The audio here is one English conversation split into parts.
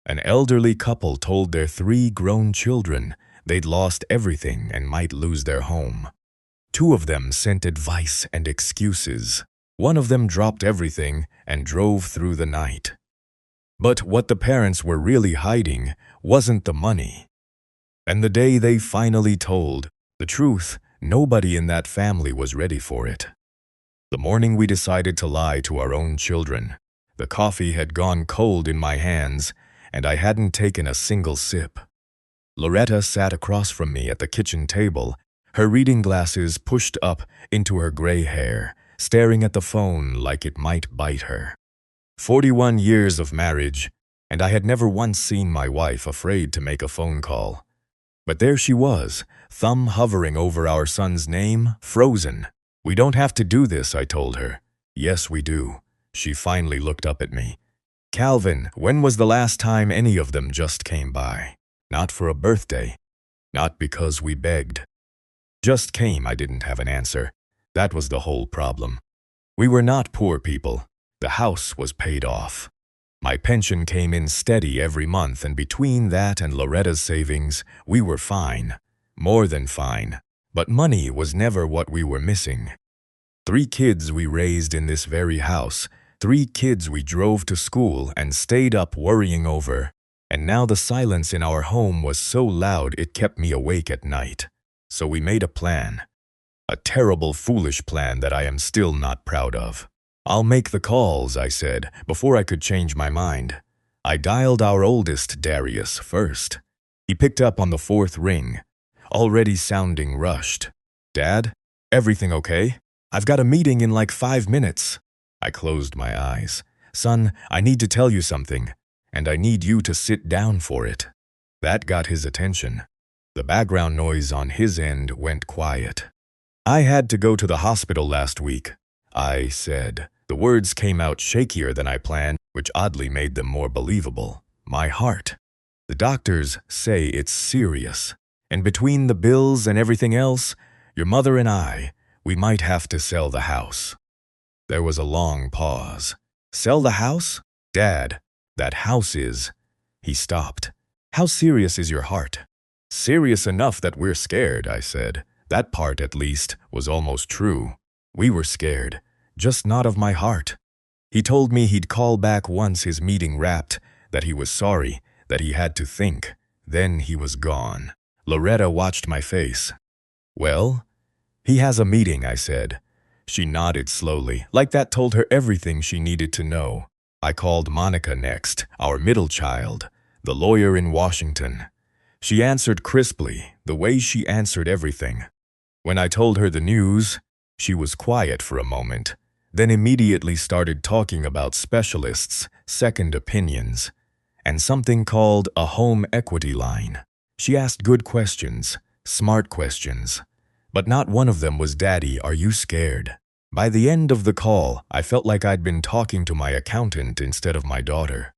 An elderly couple told their 3 grown children they'd lost everything and might lose their home. 2 of them sent advice and excuses. One of them dropped everything and drove through the night. But what the parents were really hiding wasn't the money. And the day they finally told the truth, nobody in that family was ready for it. The morning we decided to lie to our own children, the coffee had gone cold in my hands, and I hadn't taken a single sip. Loretta sat across from me at the kitchen table, her reading glasses pushed up into her gray hair, staring at the phone like it might bite her. 41 years of marriage, and I had never once seen my wife afraid to make a phone call. But there she was, thumb hovering over our son's name, frozen. "We don't have to do this," I told her. "Yes, we do." She finally looked up at me. "Calvin, when was the last time any of them just came by? Not for a birthday. Not because we begged. Just came." I didn't have an answer. That was the whole problem. We were not poor people. The house was paid off. My pension came in steady every month, and between that and Loretta's savings, we were fine. More than fine. But money was never what we were missing. 3 kids we raised in this very house, 3 kids we drove to school and stayed up worrying over, and now the silence in our home was so loud it kept me awake at night. So we made a plan. A terrible, foolish plan that I am still not proud of. "I'll make the calls," I said, before I could change my mind. I dialed our oldest, Darius, first. He picked up on the 4th ring, already sounding rushed. "Dad, everything okay? I've got a meeting in like 5 minutes. I closed my eyes. "Son, I need to tell you something, and I need you to sit down for it." That got his attention. The background noise on his end went quiet. "I had to go to the hospital last week," I said. The words came out shakier than I planned, which oddly made them more believable. "My heart. The doctors say it's serious. And between the bills and everything else, your mother and I, we might have to sell the house." There was a long pause. "Sell the house? Dad, that house is..." He stopped. "How serious is your heart?" "Serious enough that we're scared," I said. That part, at least, was almost true. We were scared, just not of my heart. He told me he'd call back once his meeting wrapped, that he was sorry, that he had to think. Then he was gone. Loretta watched my face. "Well?" "He has a meeting," I said. She nodded slowly, like that told her everything she needed to know. I called Monica next, our middle child, the lawyer in Washington. She answered crisply, the way she answered everything. When I told her the news, she was quiet for a moment, then immediately started talking about specialists, second opinions, and something called a home equity line. She asked good questions, smart questions, but not one of them was, "Daddy, are you scared?" By the end of the call, I felt like I'd been talking to my accountant instead of my daughter.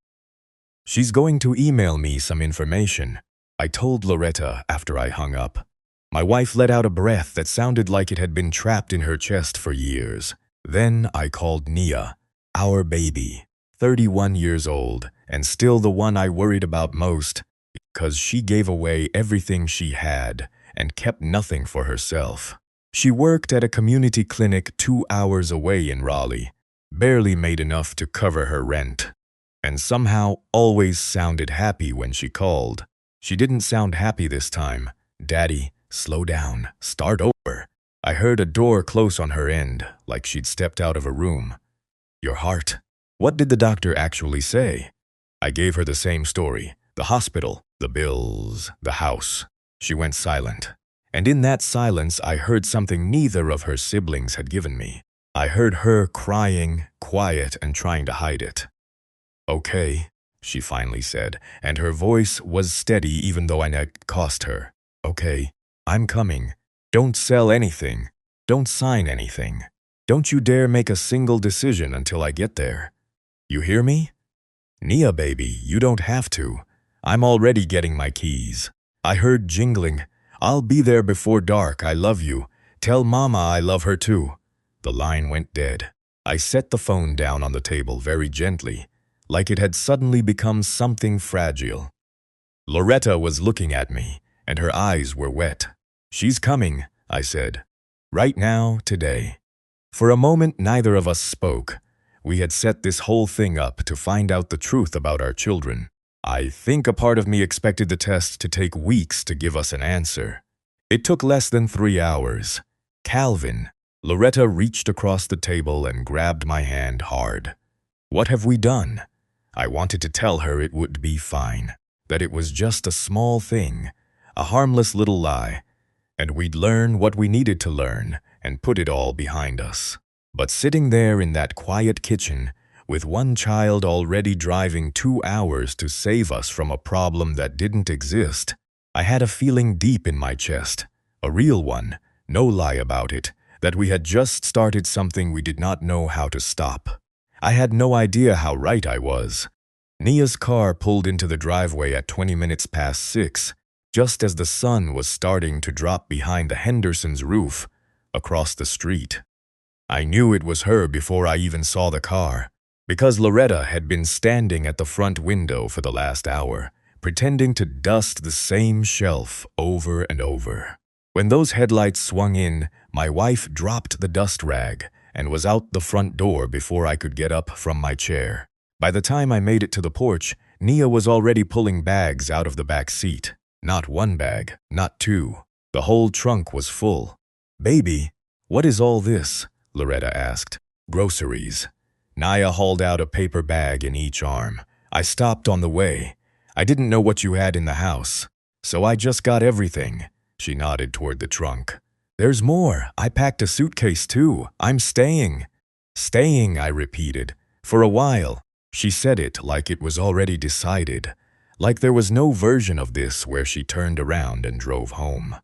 "She's going to email me some information," I told Loretta after I hung up. My wife let out a breath that sounded like it had been trapped in her chest for years. Then I called Nia, our baby, 31 years old, and still the one I worried about most, because she gave away everything she had and kept nothing for herself. She worked at a community clinic 2 hours away in Raleigh, barely made enough to cover her rent, and somehow always sounded happy when she called. She didn't sound happy this time. "Daddy, slow down, start over." I heard a door close on her end, like she'd stepped out of a room. "Your heart. What did the doctor actually say?" I gave her the same story. The hospital, the bills, the house. She went silent. And in that silence, I heard something neither of her siblings had given me. I heard her crying, quiet and trying to hide it. "Okay," she finally said, and her voice was steady even though I had cost her. "Okay, I'm coming. Don't sell anything. Don't sign anything. Don't you dare make a single decision until I get there. You hear me? Nia, baby, you don't have to. I'm already getting my keys." I heard jingling. "I'll be there before dark. I love you. Tell Mama I love her too." The line went dead. I set the phone down on the table very gently. like it had suddenly become something fragile. Loretta was looking at me, and her eyes were wet. "She's coming," I said. "Right now, today." For a moment, neither of us spoke. We had set this whole thing up to find out the truth about our children. I think a part of me expected the test to take weeks to give us an answer. It took less than 3 hours. "Calvin." Loretta reached across the table and grabbed my hand hard. "What have we done?" I wanted to tell her it would be fine, that it was just a small thing, a harmless little lie, and we'd learn what we needed to learn and put it all behind us. But sitting there in that quiet kitchen, with one child already driving 2 hours to save us from a problem that didn't exist, I had a feeling deep in my chest, a real one, no lie about it, that we had just started something we did not know how to stop. I had no idea how right I was. Nia's car pulled into the driveway at 20 minutes past 6, just as the sun was starting to drop behind the Hendersons' roof across the street. I knew it was her before I even saw the car, because Loretta had been standing at the front window for the last hour, pretending to dust the same shelf over and over. When those headlights swung in, my wife dropped the dust rag and was out the front door before I could get up from my chair. By the time I made it to the porch, Nia was already pulling bags out of the back seat. Not one bag, not two. The whole trunk was full. "Baby, what is all this?" Loretta asked. "Groceries." Nia hauled out a paper bag in each arm. "I stopped on the way. I didn't know what you had in the house, so I just got everything." She nodded toward the trunk. "There's more. I packed a suitcase too. I'm staying." "Staying," I repeated. "For a while." She said it like it was already decided, like there was no version of this where she turned around and drove home.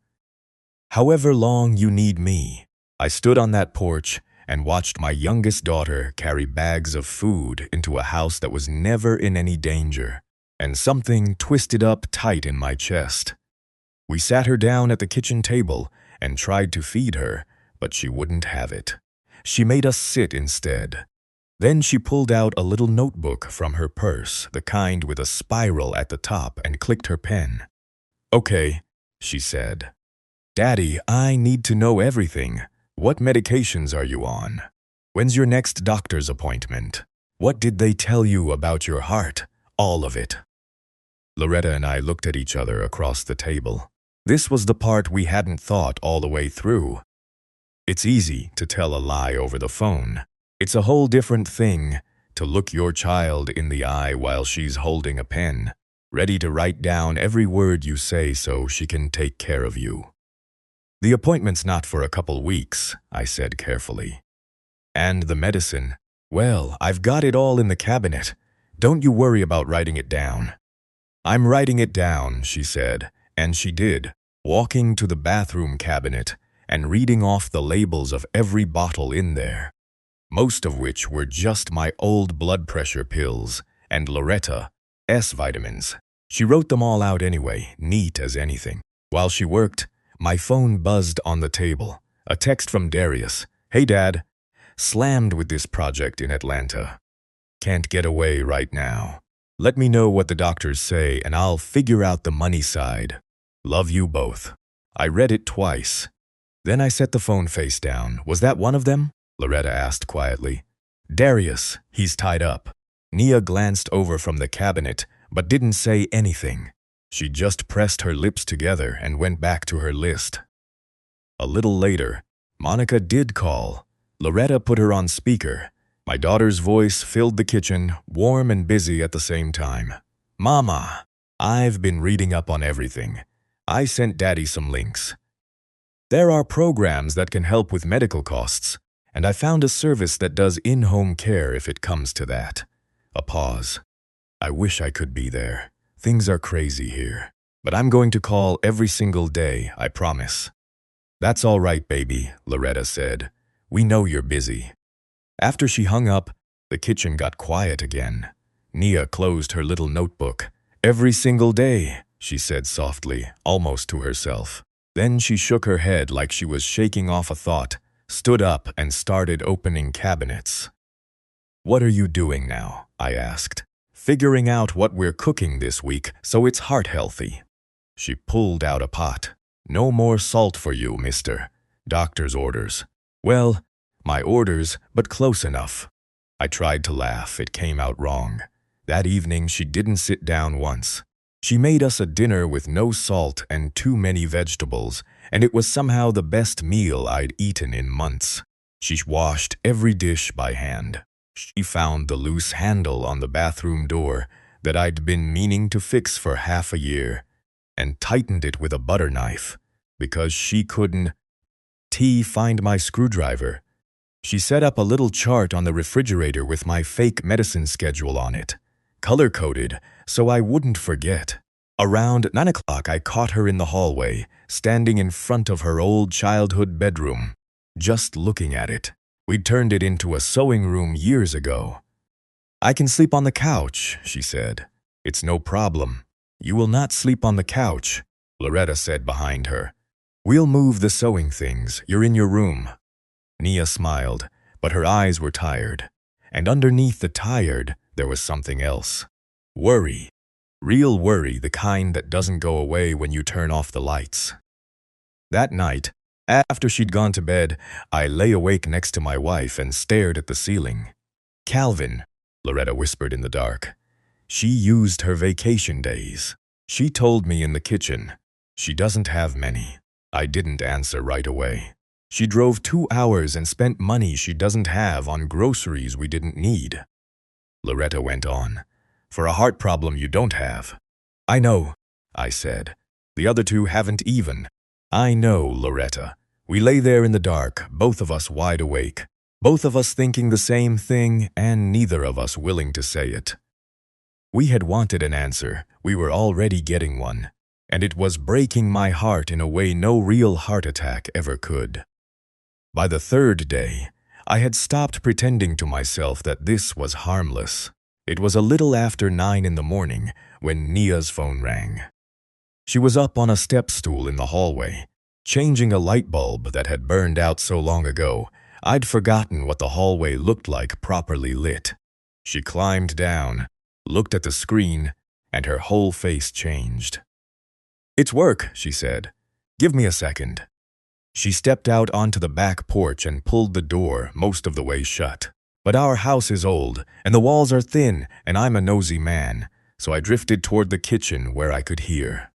"However long you need me." I stood on that porch and watched my youngest daughter carry bags of food into a house that was never in any danger, and something twisted up tight in my chest. We sat her down at the kitchen table and tried to feed her, but she wouldn't have it. She made us sit instead. Then she pulled out a little notebook from her purse, the kind with a spiral at the top, and clicked her pen. "Okay," she said. "Daddy, I need to know everything. What medications are you on? When's your next doctor's appointment? What did they tell you about your heart? All of it." Loretta and I looked at each other across the table. This was the part we hadn't thought all the way through. It's easy to tell a lie over the phone. It's a whole different thing to look your child in the eye while she's holding a pen, ready to write down every word you say so she can take care of you. "The appointment's not for a couple weeks," I said carefully. "And the medicine? Well, I've got it all in the cabinet. Don't you worry about writing it down." "I'm writing it down," she said, and she did, walking to the bathroom cabinet and reading off the labels of every bottle in there, most of which were just my old blood pressure pills and Loretta-S vitamins. She wrote them all out anyway, neat as anything. While she worked, my phone buzzed on the table. A text from Darius. "Hey, Dad. Slammed with this project in Atlanta. Can't get away right now. Let me know what the doctors say and I'll figure out the money side. Love you both." I read it twice. Then I set the phone face down. "Was that one of them?" Loretta asked quietly. "Darius, he's tied up." Nia glanced over from the cabinet, but didn't say anything. She just pressed her lips together and went back to her list. A little later, Monica did call. Loretta put her on speaker. My daughter's voice filled the kitchen, warm and busy at the same time. "Mama, I've been reading up on everything. I sent Daddy some links. There are programs that can help with medical costs, and I found a service that does in-home care if it comes to that." A pause. "I wish I could be there. Things are crazy here. But I'm going to call every single day, I promise." "That's all right, baby," Loretta said. "We know you're busy." After she hung up, the kitchen got quiet again. Nia closed her little notebook. "Every single day," she said softly, almost to herself. Then she shook her head like she was shaking off a thought, stood up and started opening cabinets. "What are you doing now?" I asked. figuring out what we're cooking this week so it's heart-healthy." She pulled out a pot. "No more salt for you, mister. Doctor's orders." "Well, my orders, but close enough." I tried to laugh. It came out wrong. That evening, she didn't sit down once. She made us a dinner with no salt and too many vegetables, and it was somehow the best meal I'd eaten in months. She washed every dish by hand. She found the loose handle on the bathroom door that I'd been meaning to fix for half a year, and tightened it with a butter knife, because she couldn't find my screwdriver. She set up a little chart on the refrigerator with my fake medicine schedule on it, color-coded so I wouldn't forget. Around 9 o'clock, I caught her in the hallway, standing in front of her old childhood bedroom, just looking at it. We'd turned it into a sewing room years ago. "I can sleep on the couch," she said. "It's no problem." "You will not sleep on the couch," Loretta said behind her. "We'll move the sewing things. You're in your room." Nia smiled, but her eyes were tired. And underneath the tired, there was something else. Worry. Real worry, the kind that doesn't go away when you turn off the lights. That night, after she'd gone to bed, I lay awake next to my wife and stared at the ceiling. "Calvin," Loretta whispered in the dark. "She used her vacation days. She told me in the kitchen. She doesn't have many." I didn't answer right away. "She drove 2 hours and spent money she doesn't have on groceries we didn't need." Loretta went on. "For a heart problem you don't have." "I know," I said. "The other two haven't even." "I know, Loretta." We lay there in the dark, both of us wide awake, both of us thinking the same thing and neither of us willing to say it. We had wanted an answer. We were already getting one, and it was breaking my heart in a way no real heart attack ever could. By the 3rd day, I had stopped pretending to myself that this was harmless. It was a little after 9 in the morning when Nia's phone rang. She was up on a step stool in the hallway, changing a light bulb that had burned out so long ago, I'd forgotten what the hallway looked like properly lit. She climbed down, looked at the screen, and her whole face changed. "It's work," she said. "Give me a second." She stepped out onto the back porch and pulled the door most of the way shut. But our house is old, and the walls are thin, and I'm a nosy man, so I drifted toward the kitchen where I could hear.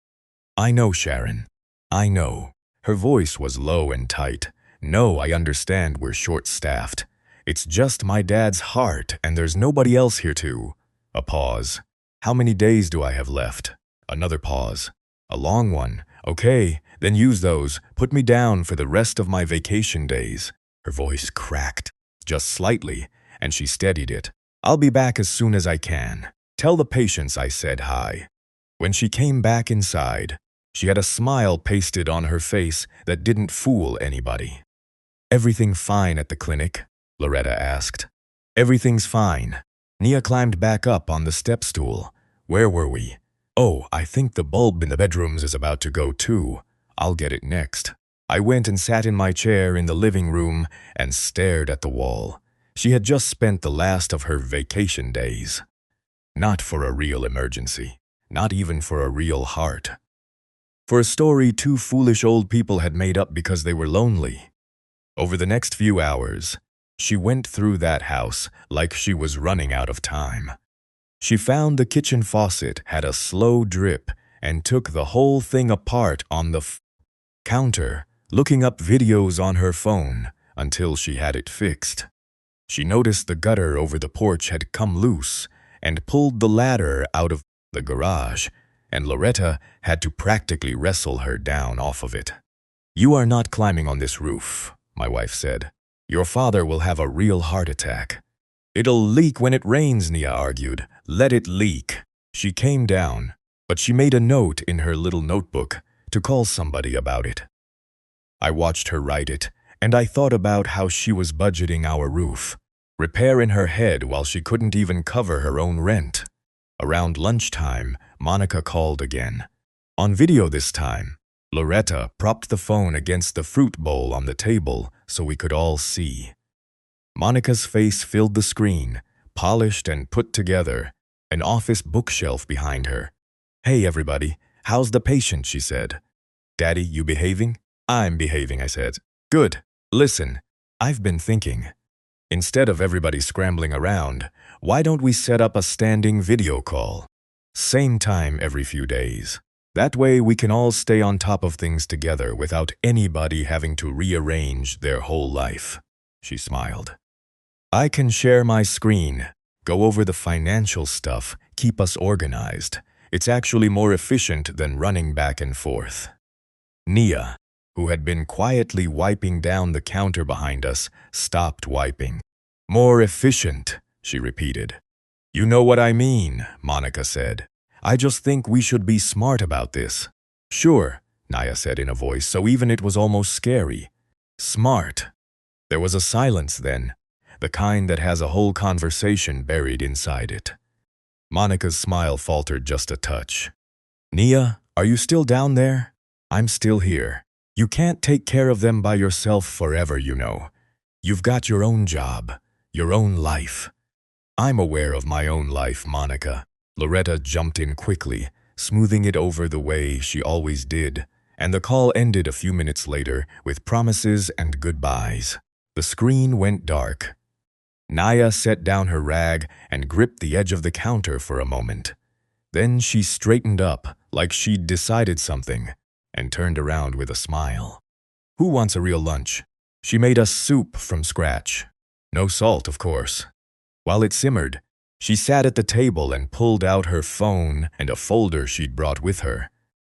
"I know, Sharon. I know." Her voice was low and tight. "No, I understand we're short-staffed. It's just my dad's heart, and there's nobody else here to." A pause. "How many days do I have left?" Another pause. "A long one. Okay, then use those. Put me down for the rest of my vacation days." Her voice cracked, just slightly, and she steadied it. "I'll be back as soon as I can. Tell the patients I said hi." When she came back inside, she had a smile pasted on her face that didn't fool anybody. "Everything fine at the clinic?" Loretta asked. "Everything's fine." Nia climbed back up on the step stool. "Where were we?" "Oh, I think the bulb in the bedrooms is about to go too. I'll get it next." I went and sat in my chair in the living room and stared at the wall. She had just spent the last of her vacation days. Not for a real emergency. Not even for a real heart. For a story 2 foolish old people had made up because they were lonely. Over the next few hours, she went through that house like she was running out of time. She found the kitchen faucet had a slow drip and took the whole thing apart on the counter, looking up videos on her phone until she had it fixed. She noticed the gutter over the porch had come loose and pulled the ladder out of the garage, and Loretta had to practically wrestle her down off of it. "You are not climbing on this roof," my wife said. "Your father will have a real heart attack." "It'll leak when it rains," Nia argued. "Let it leak." She came down, but she made a note in her little notebook to call somebody about it. I watched her write it, and I thought about how she was budgeting our roof, repair in her head while she couldn't even cover her own rent. Around lunchtime, Monica called again. On video this time, Loretta propped the phone against the fruit bowl on the table so we could all see. Monica's face filled the screen, polished and put together, an office bookshelf behind her. "Hey, everybody, how's the patient?" she said. "Daddy, you behaving?" "I'm behaving," I said. "Good. Listen, I've been thinking. Instead of everybody scrambling around, why don't we set up a standing video call? Same time every few days. That way we can all stay on top of things together without anybody having to rearrange their whole life." She smiled. "I can share my screen, go over the financial stuff, keep us organized. It's actually more efficient than running back and forth." Nia, who had been quietly wiping down the counter behind us, stopped wiping. "More efficient," she repeated. "You know what I mean," Monica said. "I just think we should be smart about this." "Sure," Nia said in a voice so even it was almost scary. "Smart." There was a silence then, the kind that has a whole conversation buried inside it. Monica's smile faltered just a touch. "Nia, are you still down there?" "I'm still here. You can't take care of them by yourself forever, you know. You've got your own job, your own life." "I'm aware of my own life, Monica." Loretta jumped in quickly, smoothing it over the way she always did, and the call ended a few minutes later with promises and goodbyes. The screen went dark. Nia set down her rag and gripped the edge of the counter for a moment. Then she straightened up like she'd decided something and turned around with a smile. "Who wants a real lunch?" She made us soup from scratch. No salt, of course. While it simmered, she sat at the table and pulled out her phone and a folder she'd brought with her,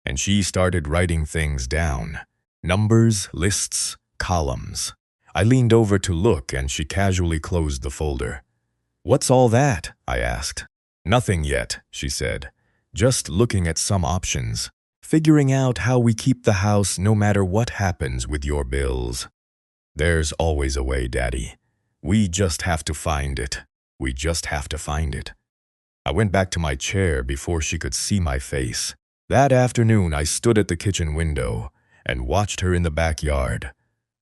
and she started writing things down. Numbers, lists, columns. I leaned over to look and she casually closed the folder. "What's all that?" I asked. "Nothing yet," she said. "Just looking at some options. Figuring out how we keep the house no matter what happens with your bills." "There's always a way, Daddy. We just have to find it. We just have to find it." I went back to my chair before she could see my face. That afternoon, I stood at the kitchen window and watched her in the backyard,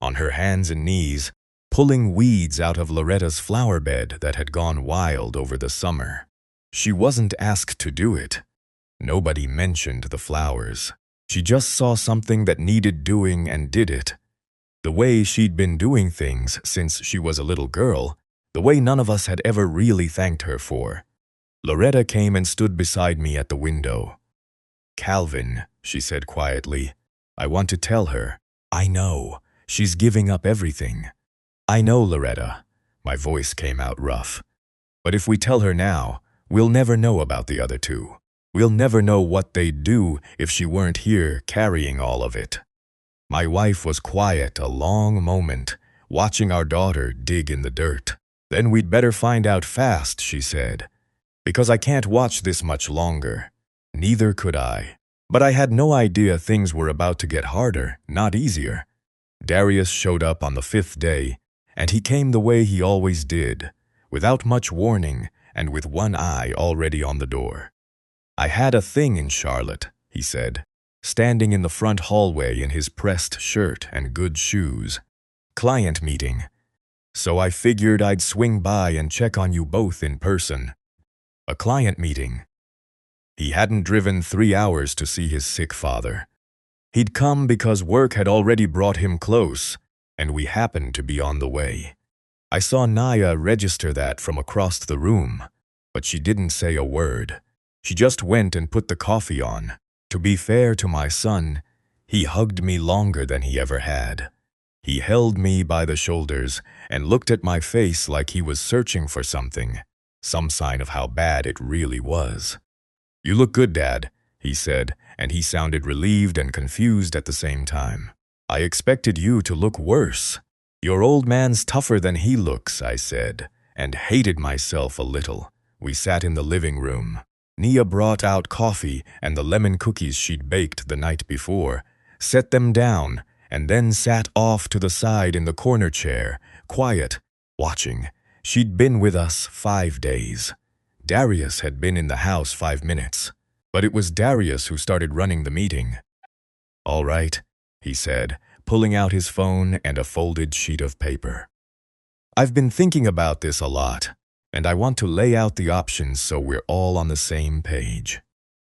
on her hands and knees, pulling weeds out of Loretta's flower bed that had gone wild over the summer. She wasn't asked to do it. Nobody mentioned the flowers. She just saw something that needed doing and did it. The way she'd been doing things since she was a little girl, the way none of us had ever really thanked her for. Loretta came and stood beside me at the window. "Calvin," she said quietly, "I want to tell her. I know. She's giving up everything." "I know, Loretta." My voice came out rough. "But if we tell her now, we'll never know about the other two. We'll never know what they'd do if she weren't here carrying all of it." My wife was quiet a long moment, watching our daughter dig in the dirt. "Then we'd better find out fast," she said, "because I can't watch this much longer." Neither could I. But I had no idea things were about to get harder, not easier. Darius showed up on the 5th day, and he came the way he always did, without much warning and with one eye already on the door. "I had a thing in Charlotte," he said, standing in the front hallway in his pressed shirt and good shoes. "Client meeting. So I figured I'd swing by and check on you both in person." A client meeting. He hadn't driven 3 hours to see his sick father. He'd come because work had already brought him close, and we happened to be on the way. I saw Nia register that from across the room, but she didn't say a word. She just went and put the coffee on. To be fair to my son, he hugged me longer than he ever had. He held me by the shoulders and looked at my face like he was searching for something, some sign of how bad it really was. "You look good, Dad," he said, and he sounded relieved and confused at the same time. "I expected you to look worse." "Your old man's tougher than he looks," I said, and hated myself a little. We sat in the living room. Nia brought out coffee and the lemon cookies she'd baked the night before, set them down, and then sat off to the side in the corner chair, quiet, watching. She'd been with us 5 days. Darius had been in the house 5 minutes, but it was Darius who started running the meeting. "All right," he said, pulling out his phone and a folded sheet of paper. "I've been thinking about this a lot. and I want to lay out the options so we're all on the same page.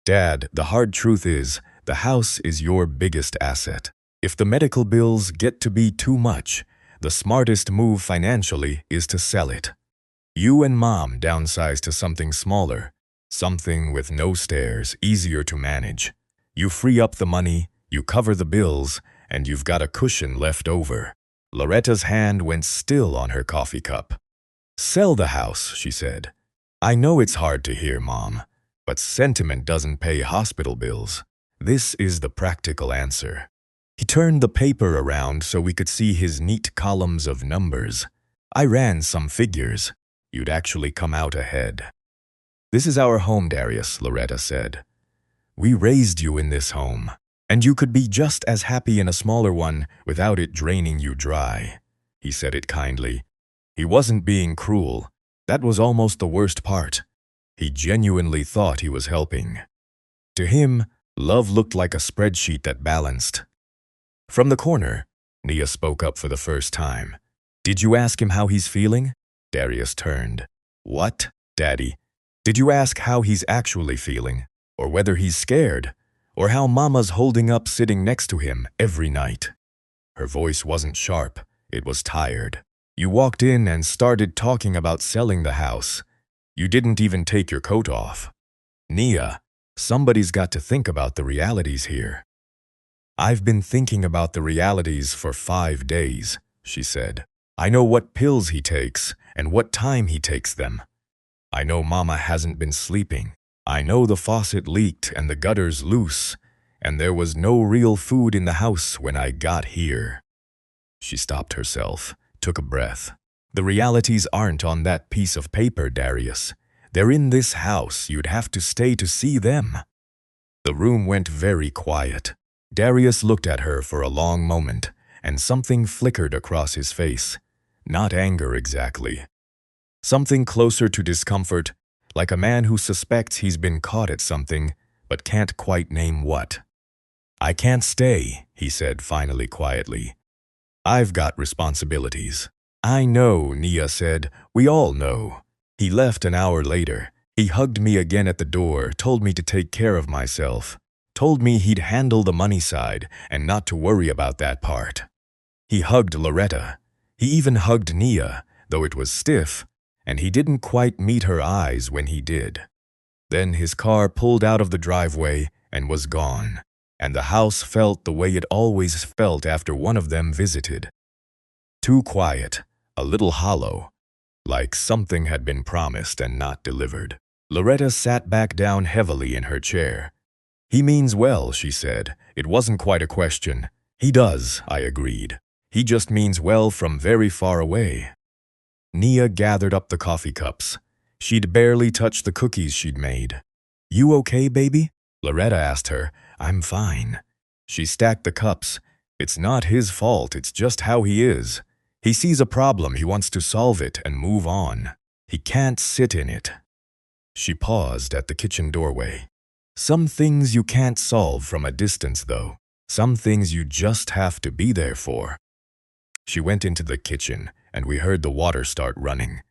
Dad, the hard truth is, the house is your biggest asset. If the medical bills get to be too much, the smartest move financially is to sell it. You and Mom downsize to something smaller, something with no stairs, easier to manage. You free up the money, you cover the bills, and you've got a cushion left over. Loretta's hand went still on her coffee cup. Sell the house, she said. I know it's hard to hear, Mom, but sentiment doesn't pay hospital bills. This is the practical answer. He turned the paper around so we could see his neat columns of numbers. I ran some figures. You'd actually come out ahead. This is our home, Darius, Loretta said. We raised you in this home, and you could be just as happy in a smaller one without it draining you dry. He said it kindly. He wasn't being cruel. That was almost the worst part. He genuinely thought he was helping. To him, love looked like a spreadsheet that balanced. From the corner, Nia spoke up for the first time. Did you ask him how he's feeling? Darius turned. What, Daddy? Did you ask how he's actually feeling? Or whether he's scared? Or how Mama's holding up sitting next to him every night? Her voice wasn't sharp. It was tired. You walked in and started talking about selling the house. You didn't even take your coat off. Nia, somebody's got to think about the realities here. I've been thinking about the realities for 5 days, she said. I know what pills he takes and what time he takes them. I know Mama hasn't been sleeping. I know the faucet leaked and the gutter's loose, and there was no real food in the house when I got here. She stopped herself, took a breath. The realities aren't on that piece of paper, Darius. They're in this house. You'd have to stay to see them. The room went very quiet. Darius looked at her for a long moment, and something flickered across his face. Not anger exactly. Something closer to discomfort, like a man who suspects he's been caught at something, but can't quite name what. I can't stay, he said finally quietly. I've got responsibilities. I know, Nia said. We all know. He left an hour later. He hugged me again at the door, told me to take care of myself. Told me he'd handle the money side and not to worry about that part. He hugged Loretta. He even hugged Nia, though it was stiff, and he didn't quite meet her eyes when he did. Then his car pulled out of the driveway and was gone, and the house felt the way it always felt after one of them visited. Too quiet, a little hollow, like something had been promised and not delivered. Loretta sat back down heavily in her chair. He means well, she said. It wasn't quite a question. He does, I agreed. He just means well from very far away. Nia gathered up the coffee cups. She'd barely touched the cookies she'd made. You okay, baby? Loretta asked her. I'm fine. She stacked the cups. It's not his fault, it's just how he is. He sees a problem, he wants to solve it and move on. He can't sit in it. She paused at the kitchen doorway. Some things you can't solve from a distance, though. Some things you just have to be there for. She went into the kitchen, and we heard the water start running.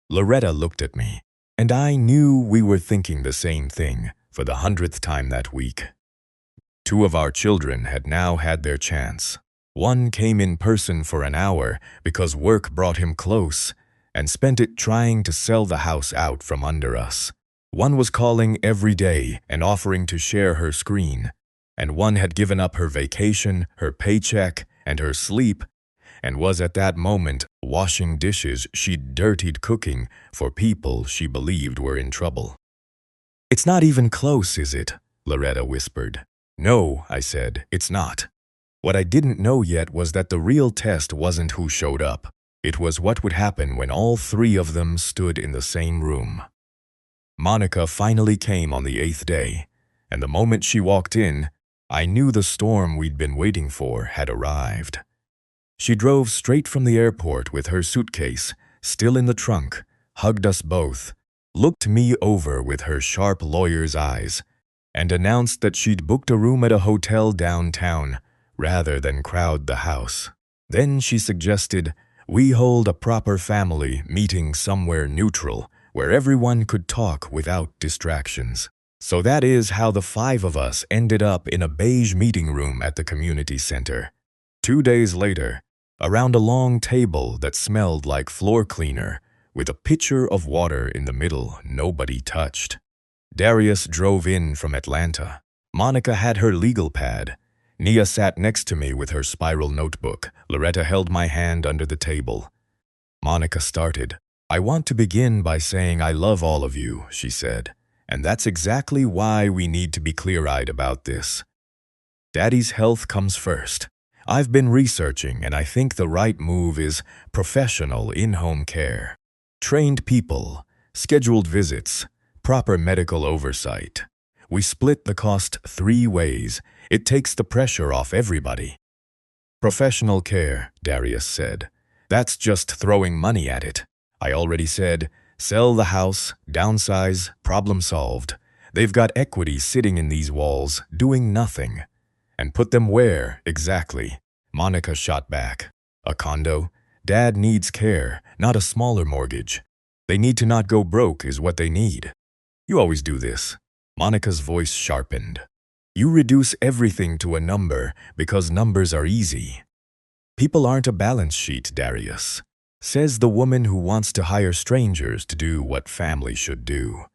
Loretta looked at me, and I knew we were thinking the same thing for the 100th time that week. 2 of our children had now had their chance. One came in person for an hour because work brought him close, and spent it trying to sell the house out from under us. One was calling every day and offering to share her screen, and one had given up her vacation, her paycheck, and her sleep, and was at that moment washing dishes she'd dirtied cooking for people she believed were in trouble. It's not even close, is it? Loretta whispered. No, I said, it's not. What I didn't know yet was that the real test wasn't who showed up. It was what would happen when all 3 of them stood in the same room. Monica finally came on the 8th day, and the moment she walked in, I knew the storm we'd been waiting for had arrived. She drove straight from the airport with her suitcase, still in the trunk, hugged us both, looked me over with her sharp lawyer's eyes, and announced that she'd booked a room at a hotel downtown rather than crowd the house. Then she suggested, We hold a proper family meeting somewhere neutral, where everyone could talk without distractions. So that is how the 5 of us ended up in a beige meeting room at the community center. 2 days later, around a long table that smelled like floor cleaner, with a pitcher of water in the middle nobody touched. Darius drove in from Atlanta. Monica had her legal pad. Nia sat next to me with her spiral notebook. Loretta held my hand under the table. Monica started. "I want to begin by saying I love all of you," she said. "And that's exactly why we need to be clear-eyed about this. Daddy's health comes first. I've been researching, and I think the right move is professional in-home care. Trained people, scheduled visits, proper medical oversight. We split the cost 3 ways. It takes the pressure off everybody." "Professional care," Darius said. "That's just throwing money at it. I already said, sell the house, downsize, problem solved. They've got equity sitting in these walls, doing nothing. And put them where, exactly?" Monica shot back. "A condo? Dad needs care, not a smaller mortgage. They need to not go broke is what they need." "You always do this." Monica's voice sharpened. "You reduce everything to a number because numbers are easy. People aren't a balance sheet, Darius," says the woman who wants to hire strangers to do what family should do.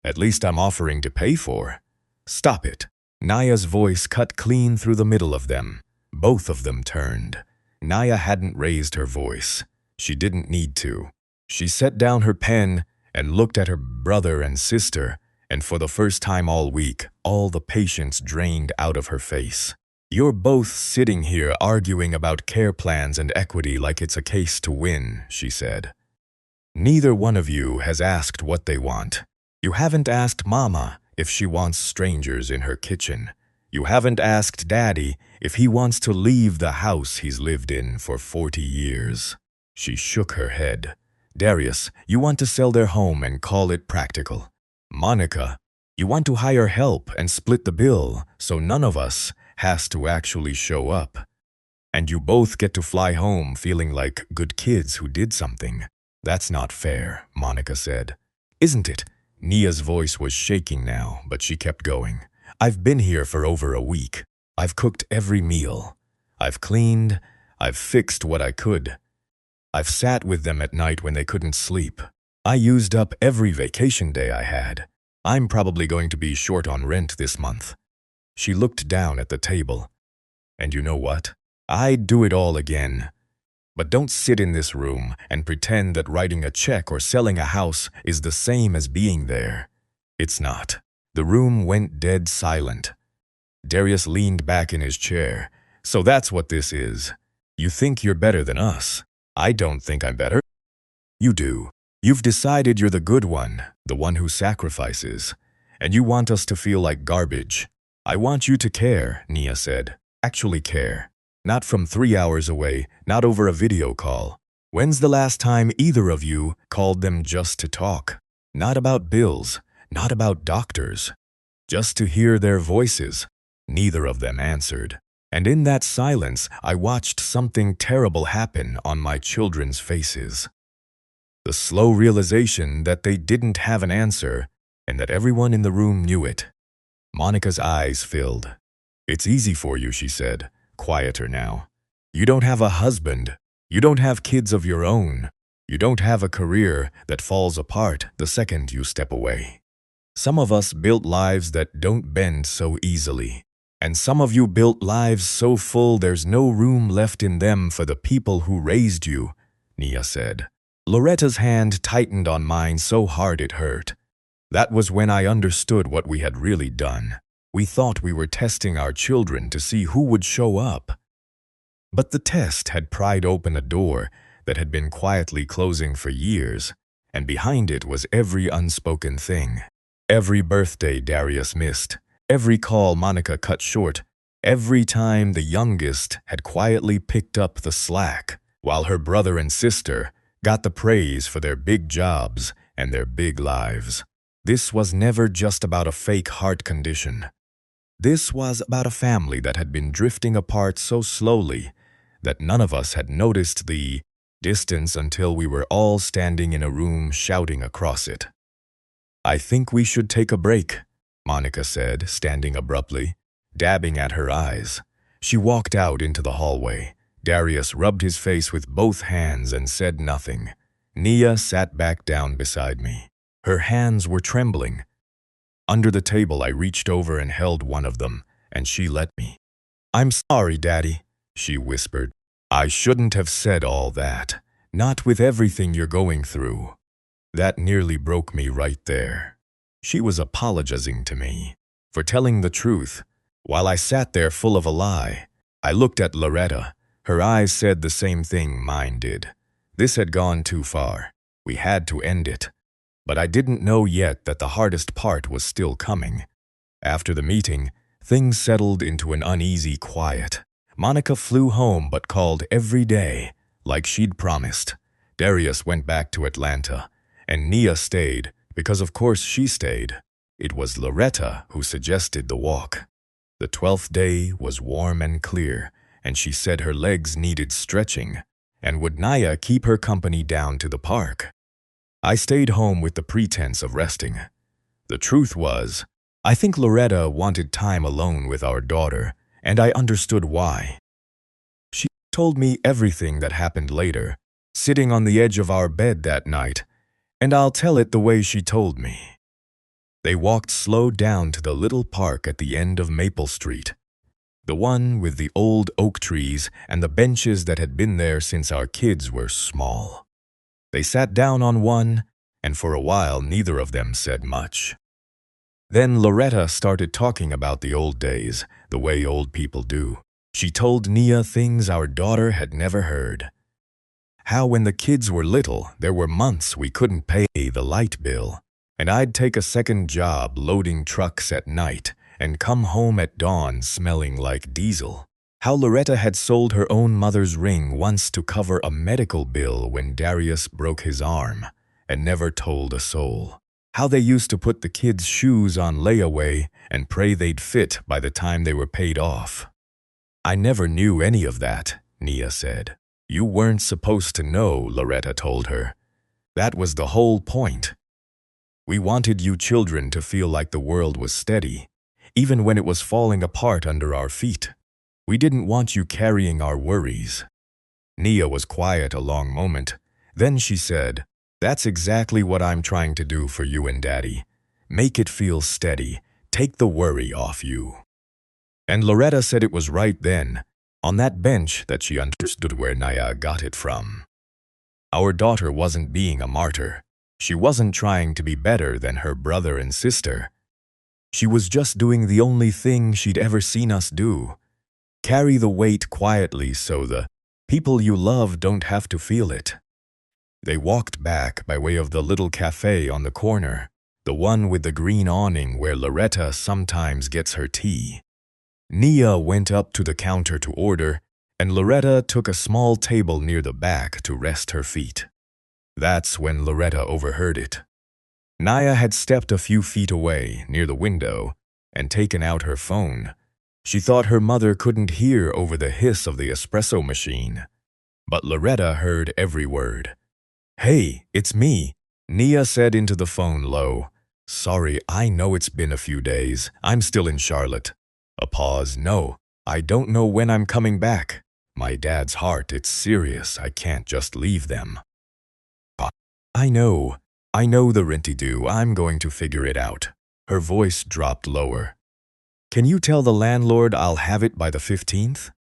"At least I'm offering to pay for." "Stop it." Nia's voice cut clean through the middle of them. Both of them turned. Nia hadn't raised her voice. She didn't need to. She set down her pen and looked at her brother and sister, and for the first time all week, all the patience drained out of her face. "You're both sitting here arguing about care plans and equity like it's a case to win," she said. "Neither one of you has asked what they want. You haven't asked Mama if she wants strangers in her kitchen. You haven't asked Daddy if he wants to leave the house he's lived in for 40 years. She shook her head. "Darius, you want to sell their home and call it practical. Monica, you want to hire help and split the bill so none of us has to actually show up. And you both get to fly home feeling like good kids who did something. That's not fair," Monica said. "Isn't it?" Nia's voice was shaking now, but she kept going. "I've been here for over a week. I've cooked every meal. I've cleaned. I've fixed what I could. I've sat with them at night when they couldn't sleep. I used up every vacation day I had. I'm probably going to be short on rent this month." She looked down at the table. "And you know what? I'd do it all again. But don't sit in this room and pretend that writing a check or selling a house is the same as being there. It's not." The room went dead silent. Darius leaned back in his chair. "So that's what this is. You think you're better than us. I don't think I'm better." "You do. You've decided you're the good one, the one who sacrifices. And you want us to feel like garbage. I want you to care," Nia said. "Actually care. Not from 3 hours away, not over a video call. When's the last time either of you called them just to talk? Not about bills, not about doctors. Just to hear their voices." Neither of them answered. And in that silence, I watched something terrible happen on my children's faces. The slow realization that they didn't have an answer and that everyone in the room knew it. Monica's eyes filled. "It's easy for you," she said, quieter now. "You don't have a husband. You don't have kids of your own. You don't have a career that falls apart the second you step away. Some of us built lives that don't bend so easily. And some of you built lives so full there's no room left in them for the people who raised you," Nia said. Loretta's hand tightened on mine so hard it hurt. That was when I understood what we had really done. We thought we were testing our children to see who would show up. But the test had pried open a door that had been quietly closing for years, and behind it was every unspoken thing. Every birthday Darius missed, every call Monica cut short, every time the youngest had quietly picked up the slack, while her brother and sister got the praise for their big jobs and their big lives. This was never just about a fake heart condition. This was about a family that had been drifting apart so slowly that none of us had noticed the distance until we were all standing in a room shouting across it. "I think we should take a break," Monica said, standing abruptly, dabbing at her eyes. She walked out into the hallway. Darius rubbed his face with both hands and said nothing. Nia sat back down beside me. Her hands were trembling. Under the table, I reached over and held one of them, and she let me. "I'm sorry, Daddy," she whispered. "I shouldn't have said all that. Not with everything you're going through." That nearly broke me right there. She was apologizing to me for telling the truth. While I sat there full of a lie, I looked at Loretta. Her eyes said the same thing mine did. This had gone too far. We had to end it. But I didn't know yet that the hardest part was still coming. After the meeting, things settled into an uneasy quiet. Monica flew home but called every day, like she'd promised. Darius went back to Atlanta, and Nia stayed, because of course she stayed. It was Loretta who suggested the walk. The 12th day was warm and clear, and she said her legs needed stretching, and would Nia keep her company down to the park. I stayed home with the pretense of resting. The truth was, I think Loretta wanted time alone with our daughter, and I understood why. She told me everything that happened later, sitting on the edge of our bed that night, and I'll tell it the way she told me. They walked slow down to the little park at the end of Maple Street, the one with the old oak trees and the benches that had been there since our kids were small. They sat down on one, and for a while neither of them said much. Then Loretta started talking about the old days, the way old people do. She told Nia things our daughter had never heard. How when the kids were little, there were months we couldn't pay the light bill, and I'd take a second job loading trucks at night and come home at dawn smelling like diesel. How Loretta had sold her own mother's ring once to cover a medical bill when Darius broke his arm, and never told a soul. How they used to put the kids' shoes on layaway and pray they'd fit by the time they were paid off. "I never knew any of that," Nia said. "You weren't supposed to know," Loretta told her. "That was the whole point. We wanted you children to feel like the world was steady, even when it was falling apart under our feet. We didn't want you carrying our worries." Nia was quiet a long moment. Then she said, "That's exactly what I'm trying to do for you and Daddy. Make it feel steady. Take the worry off you." And Loretta said it was right then, on that bench, that she understood where Nia got it from. Our daughter wasn't being a martyr. She wasn't trying to be better than her brother and sister. She was just doing the only thing she'd ever seen us do. Carry the weight quietly so the people you love don't have to feel it. They walked back by way of the little cafe on the corner, the one with the green awning where Loretta sometimes gets her tea. Nia went up to the counter to order, and Loretta took a small table near the back to rest her feet. That's when Loretta overheard it. Nia had stepped a few feet away, near the window, and taken out her phone. She thought her mother couldn't hear over the hiss of the espresso machine. But Loretta heard every word. "Hey, it's me," Nia said into the phone low. "Sorry, I know it's been a few days. I'm still in Charlotte." A pause. "No, I don't know when I'm coming back. My dad's heart, it's serious. I can't just leave them." I know the rent-due. I'm going to figure it out." Her voice dropped lower. "Can you tell the landlord I'll have it by the 15th?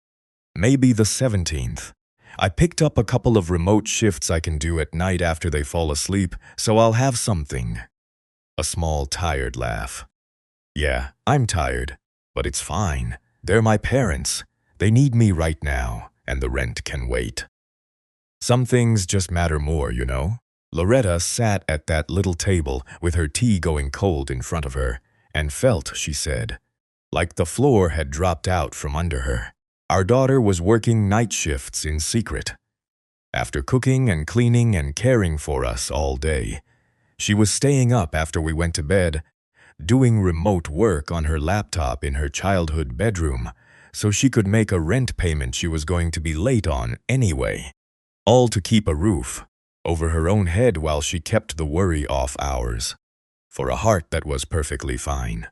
Maybe the 17th. I picked up a couple of remote shifts I can do at night after they fall asleep, so I'll have something." A small, tired laugh. "Yeah, I'm tired, but it's fine. They're my parents. They need me right now, and the rent can wait. Some things just matter more, you know." Loretta sat at that little table with her tea going cold in front of her and felt, she said, like the floor had dropped out from under her. Our daughter was working night shifts in secret. After cooking and cleaning and caring for us all day, she was staying up after we went to bed, doing remote work on her laptop in her childhood bedroom so she could make a rent payment she was going to be late on anyway. all to keep a roof over her own head while she kept the worry off ours, for a heart that was perfectly fine.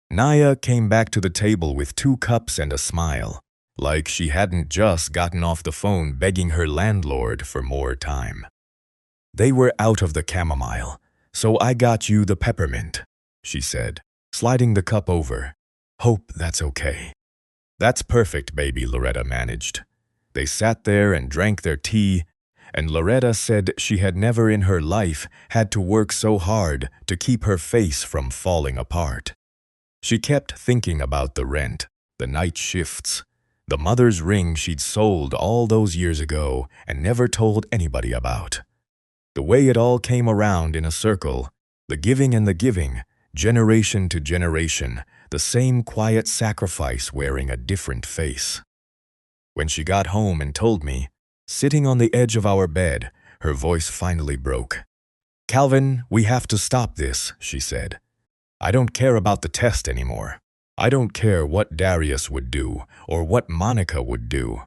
Naya came back to the table with 2 cups and a smile, like she hadn't just gotten off the phone begging her landlord for more time. They were out of the chamomile, so I got you the peppermint, she said, sliding the cup over. Hope that's okay. That's perfect, baby, Loretta managed. They sat there and drank their tea, and Loretta said she had never in her life had to work so hard to keep her face from falling apart. She kept thinking about the rent, the night shifts, the mother's ring she'd sold all those years ago and never told anybody about. The way it all came around in a circle, the giving and the giving, generation to generation, the same quiet sacrifice wearing a different face. When she got home and told me, sitting on the edge of our bed, her voice finally broke. "Calvin, we have to stop this," she said. "I don't care about the test anymore. I don't care what Darius would do or what Monica would do.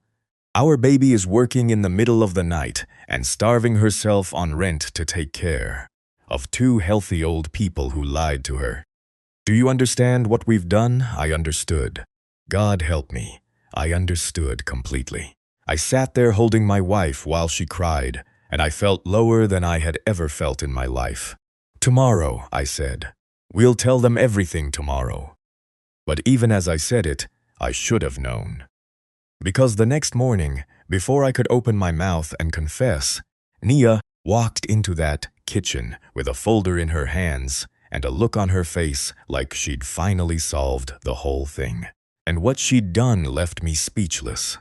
Our baby is working in the middle of the night and starving herself on rent to take care of 2 healthy old people who lied to her. Do you understand what we've done?" I understood. God help me. I understood completely. I sat there holding my wife while she cried, and I felt lower than I had ever felt in my life. "Tomorrow," I said. "We'll tell them everything tomorrow." But even as I said it, I should have known. Because the next morning, before I could open my mouth and confess, Nia walked into that kitchen with a folder in her hands and a look on her face like she'd finally solved the whole thing. And what she'd done left me speechless.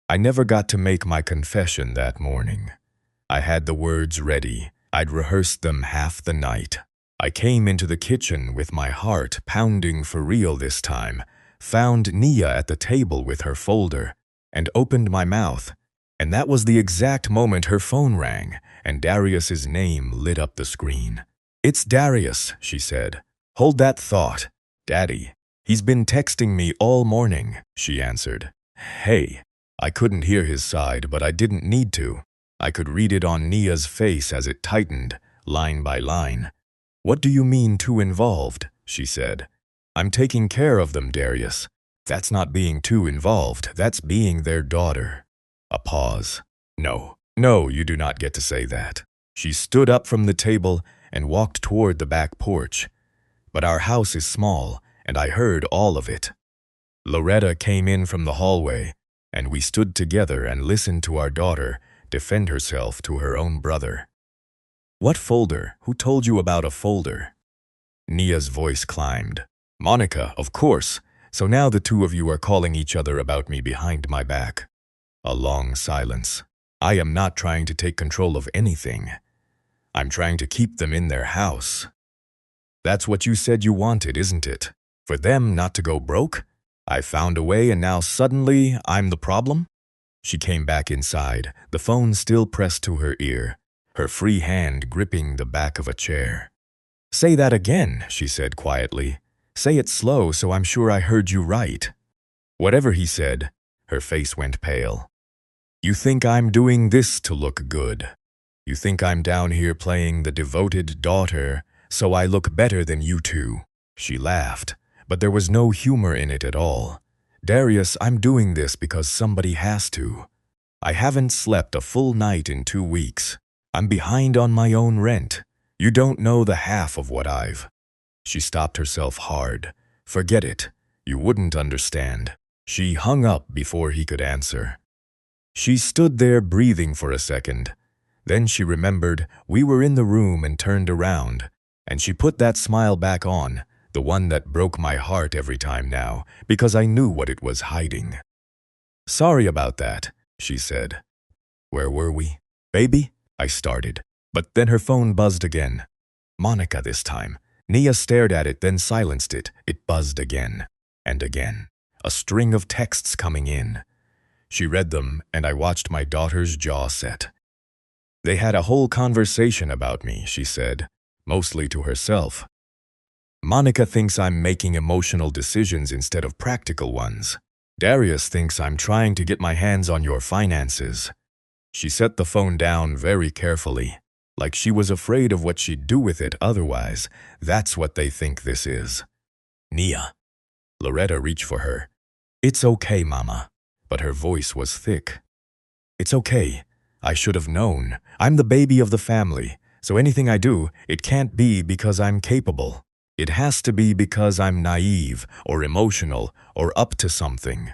I never got to make my confession that morning. I had the words ready. I'd rehearsed them half the night. I came into the kitchen with my heart pounding for real this time, found Nia at the table with her folder, and opened my mouth. And that was the exact moment her phone rang, and Darius's name lit up the screen. "It's Darius," she said. "Hold that thought. Daddy. He's been texting me all morning," she answered. "Hey." I couldn't hear his side, but I didn't need to. I could read it on Nia's face as it tightened, line by line. "What do you mean too involved?" she said. "I'm taking care of them, Darius. That's not being too involved, that's being their daughter." A pause. "No, you do not get to say that." She stood up from the table and walked toward the back porch. But our house is small, and I heard all of it. Loretta came in from the hallway, and we stood together and listened to our daughter defend herself to her own brother. "What folder? Who told you about a folder?" Nia's voice climbed. "Monica, of course. So now the 2 of you are calling each other about me behind my back." A long silence. "I am not trying to take control of anything. I'm trying to keep them in their house." "That's what you said you wanted, isn't it? For them not to go broke? I found a way and now suddenly I'm the problem?" She came back inside, the phone still pressed to her ear, her free hand gripping the back of a chair. "Say that again," she said quietly. "Say it slow so I'm sure I heard you right." Whatever he said, her face went pale. "You think I'm doing this to look good? You think I'm down here playing the devoted daughter so I look better than you 2? She laughed, but there was no humor in it at all. "Darius, I'm doing this because somebody has to. I haven't slept a full night in 2 weeks. I'm behind on my own rent. You don't know the half of what I've—" She stopped herself hard. "Forget it. You wouldn't understand." She hung up before he could answer. She stood there breathing for a second. Then she remembered we were in the room and turned around, and she put that smile back on, the one that broke my heart every time now, because I knew what it was hiding. "Sorry about that," she said. "Where were we?" "Baby," I started, but then her phone buzzed again. Monica this time. Nia stared at it, then silenced it. It buzzed again and again. A string of texts coming in. She read them, and I watched my daughter's jaw set. They had a whole conversation about me, she said, mostly to herself. "Monica thinks I'm making emotional decisions instead of practical ones. Darius thinks I'm trying to get my hands on your finances. She set the phone down very carefully, like she was afraid of what she'd do with it otherwise. That's what they think this is. Nia. Loretta reached for her. It's okay, Mama. But her voice was thick. It's okay. I should have known. I'm the baby of the family, so anything I do, it can't be because I'm capable. It has to be because I'm naive or emotional or up to something.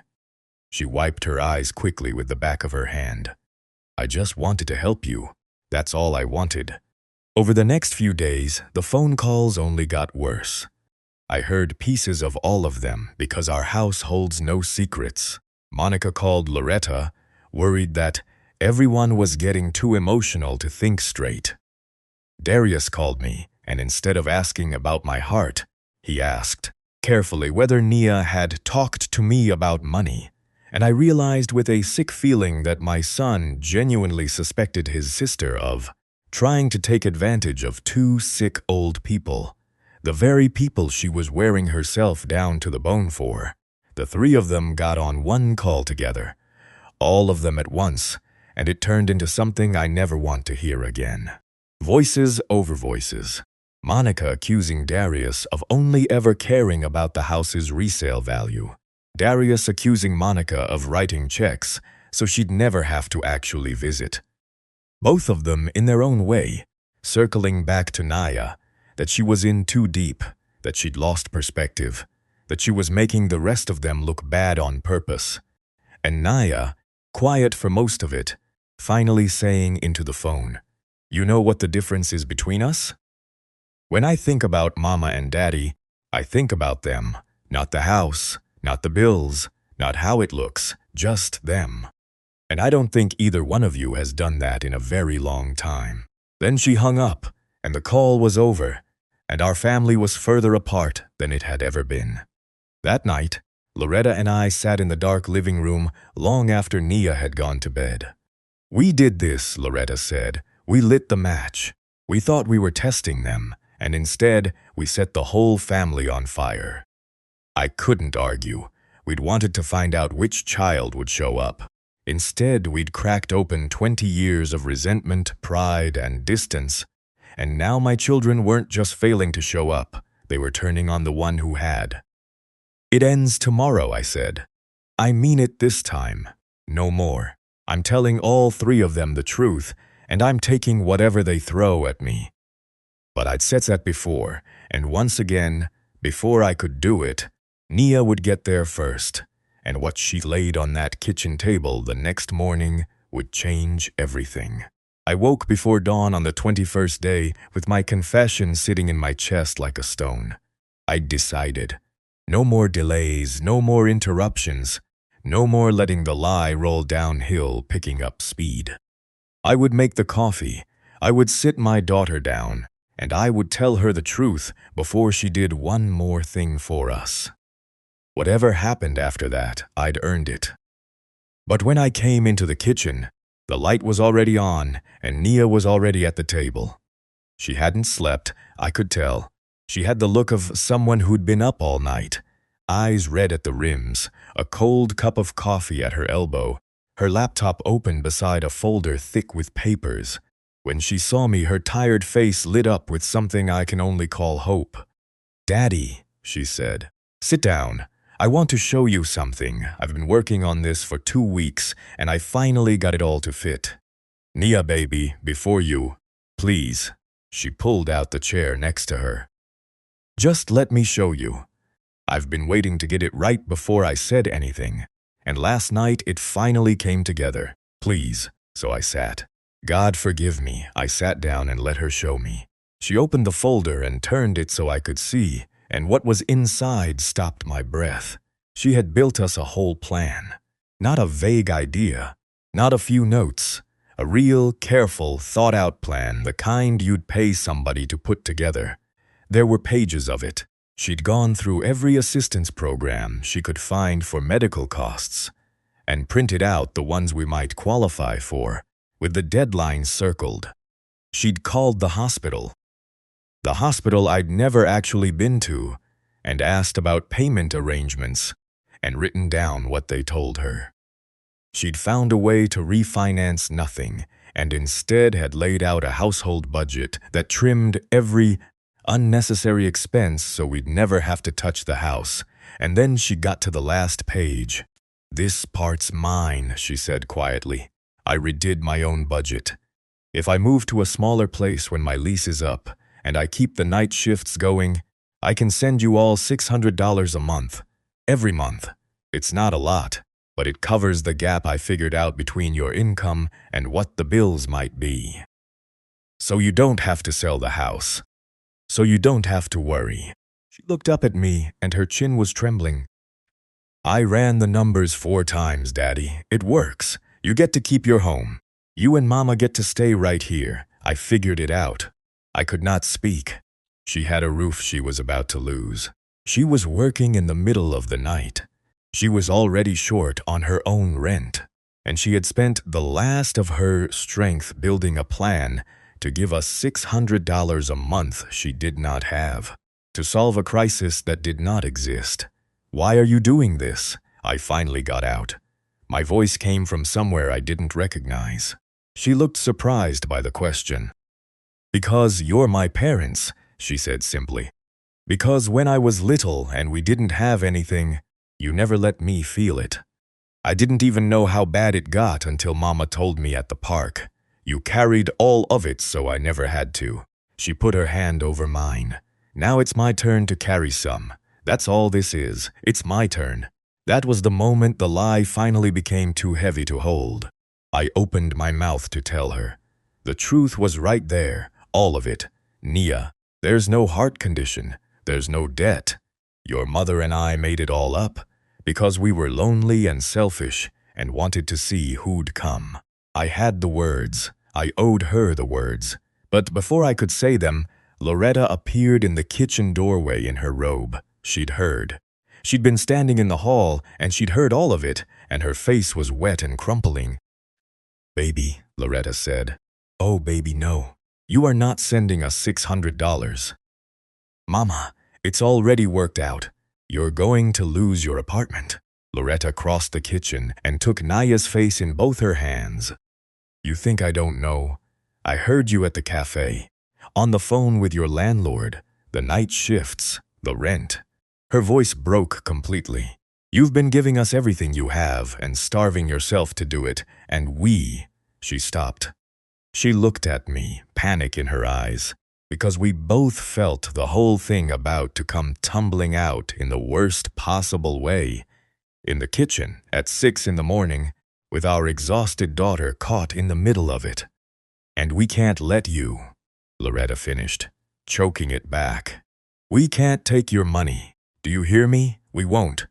She wiped her eyes quickly with the back of her hand. I just wanted to help you. That's all I wanted. Over the next few days, the phone calls only got worse. I heard pieces of all of them because our house holds no secrets. Monica called Loretta, worried that everyone was getting too emotional to think straight. Darius called me, and instead of asking about my heart, he asked carefully whether Nia had talked to me about money. And I realized with a sick feeling that my son genuinely suspected his sister of trying to take advantage of two sick old people, the very people she was wearing herself down to the bone for. The three of them got on one call together, all of them at once, and it turned into something I never want to hear again. Voices over voices. Monica accusing Darius of only ever caring about the house's resale value. Darius accusing Monica of writing checks so she'd never have to actually visit. Both of them in their own way, circling back to Nia, that she was in too deep, that she'd lost perspective, that she was making the rest of them look bad on purpose. And Nia, quiet for most of it, finally saying into the phone, "You know what the difference is between us? When I think about Mama and Daddy, I think about them, not the house, not the bills, not how it looks, just them. And I don't think either one of you has done that in a very long time." Then she hung up, and the call was over, and our family was further apart than it had ever been. That night, Loretta and I sat in the dark living room long after Nia had gone to bed. "We did this," Loretta said. "We lit the match. We thought we were testing them, and instead we set the whole family on fire." I couldn't argue. We'd wanted to find out which child would show up. Instead, we'd cracked open 20 years of resentment, pride, and distance. And now my children weren't just failing to show up. They were turning on the one who had. "It ends tomorrow," I said. "I mean it this time. No more. I'm telling all three of them the truth, and I'm taking whatever they throw at me." But I'd said that before, and once again, before I could do it, Nia would get there first, and what she laid on that kitchen table the next morning would change everything. I woke before dawn on the 21st day with my confession sitting in my chest like a stone. I'd decided. No more delays, no more interruptions, no more letting the lie roll downhill picking up speed. I would make the coffee, I would sit my daughter down, and I would tell her the truth before she did one more thing for us. Whatever happened after that, I'd earned it. But when I came into the kitchen, the light was already on and Nia was already at the table. She hadn't slept, I could tell. She had the look of someone who'd been up all night, eyes red at the rims, a cold cup of coffee at her elbow, her laptop open beside a folder thick with papers. When she saw me, her tired face lit up with something I can only call hope. "Daddy," she said, "sit down. I want to show you something. I've been working on this for 2 weeks, and I finally got it all to fit. Nia, baby, before you, please." She pulled out the chair next to her. "Just let me show you. I've been waiting to get it right before I said anything, and last night it finally came together. Please." So I sat. God forgive me, I sat down and let her show me. She opened the folder and turned it so I could see, and what was inside stopped my breath. She had built us a whole plan. Not a vague idea, not a few notes. A real, careful, thought-out plan, the kind you'd pay somebody to put together. There were pages of it. She'd gone through every assistance program she could find for medical costs, and printed out the ones we might qualify for, with the deadlines circled. She'd called the hospital I'd never actually been to, and asked about payment arrangements, and written down what they told her. She'd found a way to refinance nothing, and instead had laid out a household budget that trimmed every unnecessary expense so we'd never have to touch the house. And then she got to the last page. "This part's mine," she said quietly. "I redid my own budget. If I move to a smaller place when my lease is up, and I keep the night shifts going, I can send you all $600 a month. Every month. It's not a lot, but it covers the gap I figured out between your income and what the bills might be. So you don't have to sell the house. So you don't have to worry." She looked up at me, and her chin was trembling. "I ran the numbers 4 times, Daddy. It works. You get to keep your home. You and Mama get to stay right here. I figured it out." I could not speak. She had a roof she was about to lose. She was working in the middle of the night. She was already short on her own rent, and she had spent the last of her strength building a plan to give us $600 a month she did not have, to solve a crisis that did not exist. "Why are you doing this?" I finally got out. My voice came from somewhere I didn't recognize. She looked surprised by the question. "Because you're my parents," she said simply. "Because when I was little and we didn't have anything, you never let me feel it. I didn't even know how bad it got until Mama told me at the park. You carried all of it, so I never had to." She put her hand over mine. "Now it's my turn to carry some. That's all this is. It's my turn." That was the moment the lie finally became too heavy to hold. I opened my mouth to tell her. The truth was right there, all of it. "Nia, there's no heart condition. There's no debt. Your mother and I made it all up because we were lonely and selfish and wanted to see who'd come." I had the words. I owed her the words. But before I could say them, Loretta appeared in the kitchen doorway in her robe. She'd heard. She'd been standing in the hall, and she'd heard all of it, and her face was wet and crumpling. "Baby," Loretta said. "Oh, baby, no. You are not sending us $600. Mama, it's already worked out. You're going to lose your apartment." Loretta crossed the kitchen and took Naya's face in both her hands. "You think I don't know? I heard you at the cafe, on the phone with your landlord, the night shifts, the rent." Her voice broke completely. "You've been giving us everything you have and starving yourself to do it, and we—" She stopped. She looked at me, panic in her eyes, because we both felt the whole thing about to come tumbling out in the worst possible way. In the kitchen, at 6 in the morning, with our exhausted daughter caught in the middle of it. "And we can't let you," Loretta finished, choking it back. "We can't take your money. Do you hear me? We won't."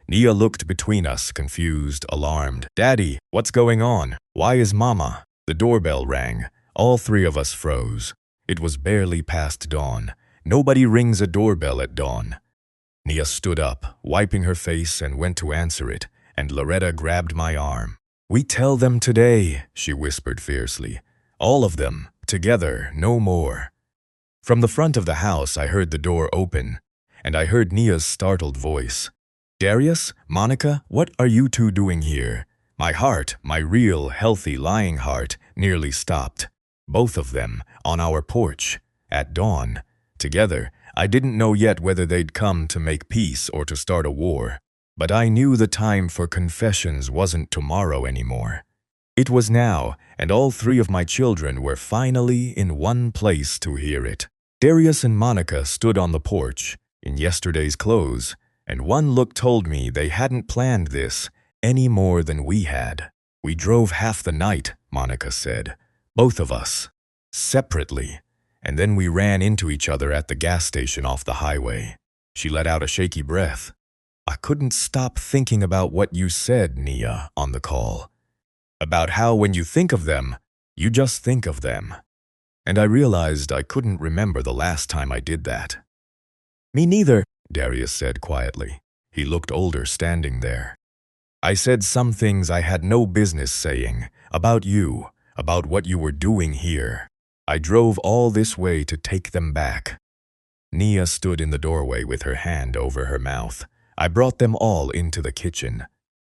Nia looked between us, confused, alarmed. "Daddy, what's going on? Why is Mama?" The doorbell rang. All 3 of us froze. It was barely past dawn. Nobody rings a doorbell at dawn. Nia stood up, wiping her face, and went to answer it, and Loretta grabbed my arm. "We tell them today," she whispered fiercely. "All of them, together, no more." From the front of the house, I heard the door open, and I heard Nia's startled voice. "Darius, Monica, what are you 2 doing here?" My heart, my real, healthy, lying heart, nearly stopped. Both of them, on our porch, at dawn, together. I didn't know yet whether they'd come to make peace or to start a war. But I knew the time for confessions wasn't tomorrow anymore. It was now, and all 3 of my children were finally in one place to hear it. Darius and Monica stood on the porch, in yesterday's clothes, and one look told me they hadn't planned this any more than we had. "We drove half the night," Monica said. "Both of us. Separately. And then we ran into each other at the gas station off the highway." She let out a shaky breath. "I couldn't stop thinking about what you said, Nia, on the call. About how when you think of them, you just think of them. And I realized I couldn't remember the last time I did that." "Me neither," Darius said quietly. He looked older standing there. "I said some things I had no business saying, about you, about what you were doing here. I drove all this way to take them back." Nia stood in the doorway with her hand over her mouth. I brought them all into the kitchen.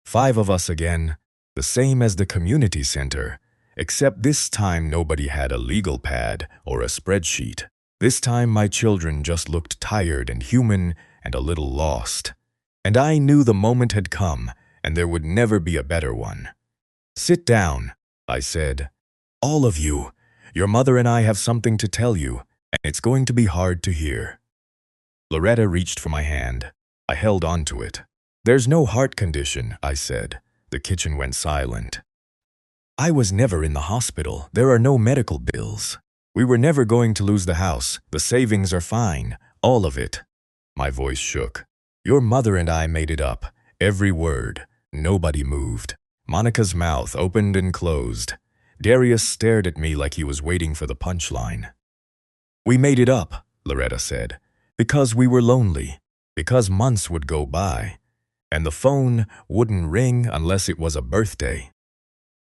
5 of us again, the same as the community center, except this time nobody had a legal pad or a spreadsheet. This time my children just looked tired and human and a little lost. And I knew the moment had come, and there would never be a better one. "Sit down," I said. "All of you. Your mother and I have something to tell you, and it's going to be hard to hear." Loretta reached for my hand. I held on to it. "There's no heart condition," I said. The kitchen went silent. "I was never in the hospital. There are no medical bills. We were never going to lose the house. The savings are fine. All of it." My voice shook. "Your mother and I made it up. Every word." Nobody moved. Monica's mouth opened and closed. Darius stared at me like he was waiting for the punchline. "We made it up," Loretta said, "because we were lonely, because months would go by, and the phone wouldn't ring unless it was a birthday.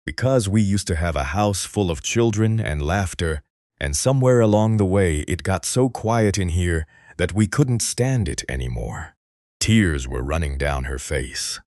Because we used to have a house full of children and laughter, and somewhere along the way it got so quiet in here that we couldn't stand it anymore." Tears were running down her face.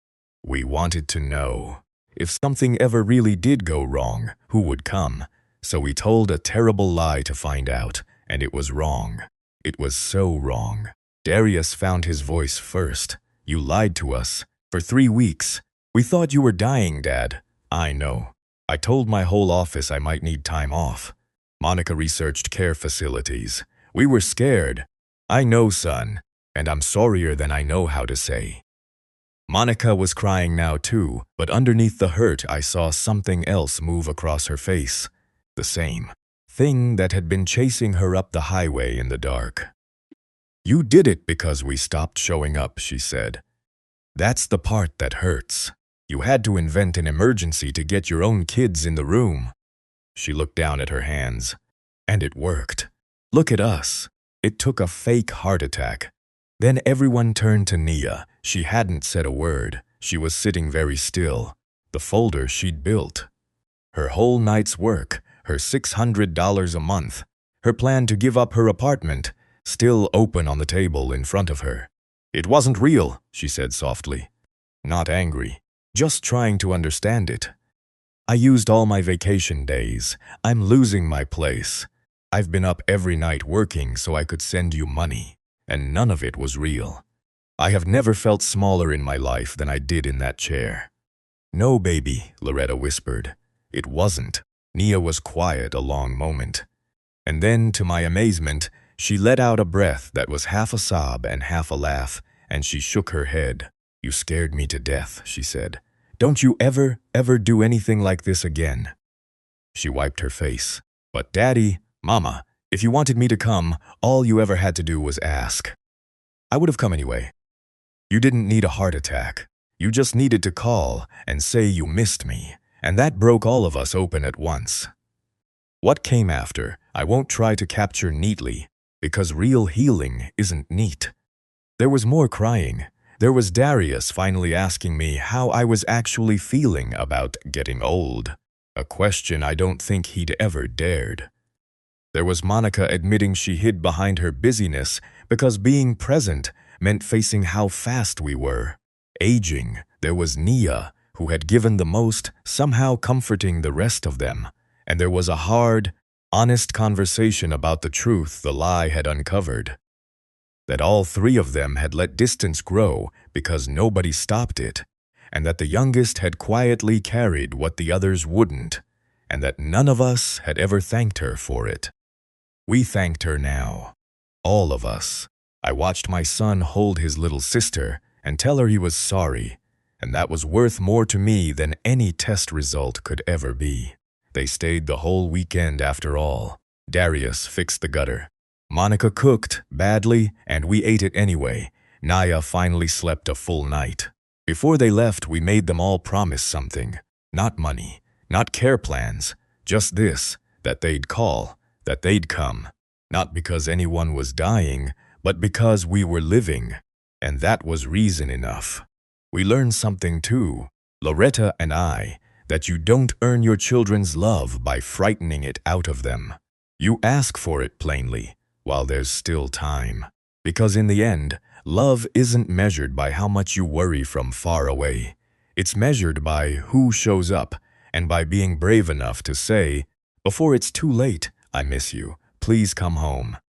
"We wanted to know. If something ever really did go wrong, who would come? So we told a terrible lie to find out, and it was wrong. It was so wrong. Darius found his voice first. You lied to us. For 3 weeks. We thought you were dying, Dad. I know. I told my whole office I might need time off. Monica researched care facilities. We were scared. I know, son, and I'm sorrier than I know how to say." Monica was crying now too, but underneath the hurt I saw something else move across her face. The same thing that had been chasing her up the highway in the dark. "You did it because we stopped showing up," she said. "That's the part that hurts. You had to invent an emergency to get your own kids in the room." She looked down at her hands. "And it worked. Look at us. It took a fake heart attack. Then everyone turned to Nia. She hadn't said a word. She was sitting very still. The folder she'd built. Her whole night's work, her $600 a month, her plan to give up her apartment, still open on the table in front of her. "It wasn't real," she said softly. Not angry, just trying to understand it. "I used all my vacation days. I'm losing my place. I've been up every night working so I could send you money, and none of it was real. I have never felt smaller in my life than I did in that chair." "No, baby," Loretta whispered. It wasn't. Nia was quiet a long moment. And then, to my amazement, she let out a breath that was half a sob and half a laugh, and she shook her head. "You scared me to death," she said. "Don't you ever do anything like this again." She wiped her face. "But Daddy, Mama, if you wanted me to come, all you ever had to do was ask. I would have come anyway. You didn't need a heart attack. You just needed to call and say you missed me, and that broke all of us open at once." What came after, I won't try to capture neatly, because real healing isn't neat. There was more crying. There was Darius finally asking me how I was actually feeling about getting old, a question I don't think he'd ever dared. There was Monica admitting she hid behind her busyness because being present meant facing how fast we were. Aging, there was Nia, who had given the most, somehow comforting the rest of them. And there was a hard, honest conversation about the truth the lie had uncovered. That all 3 of them had let distance grow because nobody stopped it, and that the youngest had quietly carried what the others wouldn't, and that none of us had ever thanked her for it. We thanked her now. All of us. I watched my son hold his little sister and tell her he was sorry, and that was worth more to me than any test result could ever be. They stayed the whole weekend after all. Darius fixed the gutter. Monica cooked badly, and we ate it anyway. Nia finally slept a full night. Before they left, we made them all promise something. Not money, not care plans, just this, that they'd call, that they'd come. Not because anyone was dying, but because we were living, and that was reason enough. We learned something too, Loretta and I, that you don't earn your children's love by frightening it out of them. You ask for it plainly, while there's still time. Because in the end, love isn't measured by how much you worry from far away. It's measured by who shows up and by being brave enough to say, before it's too late, I miss you, please come home.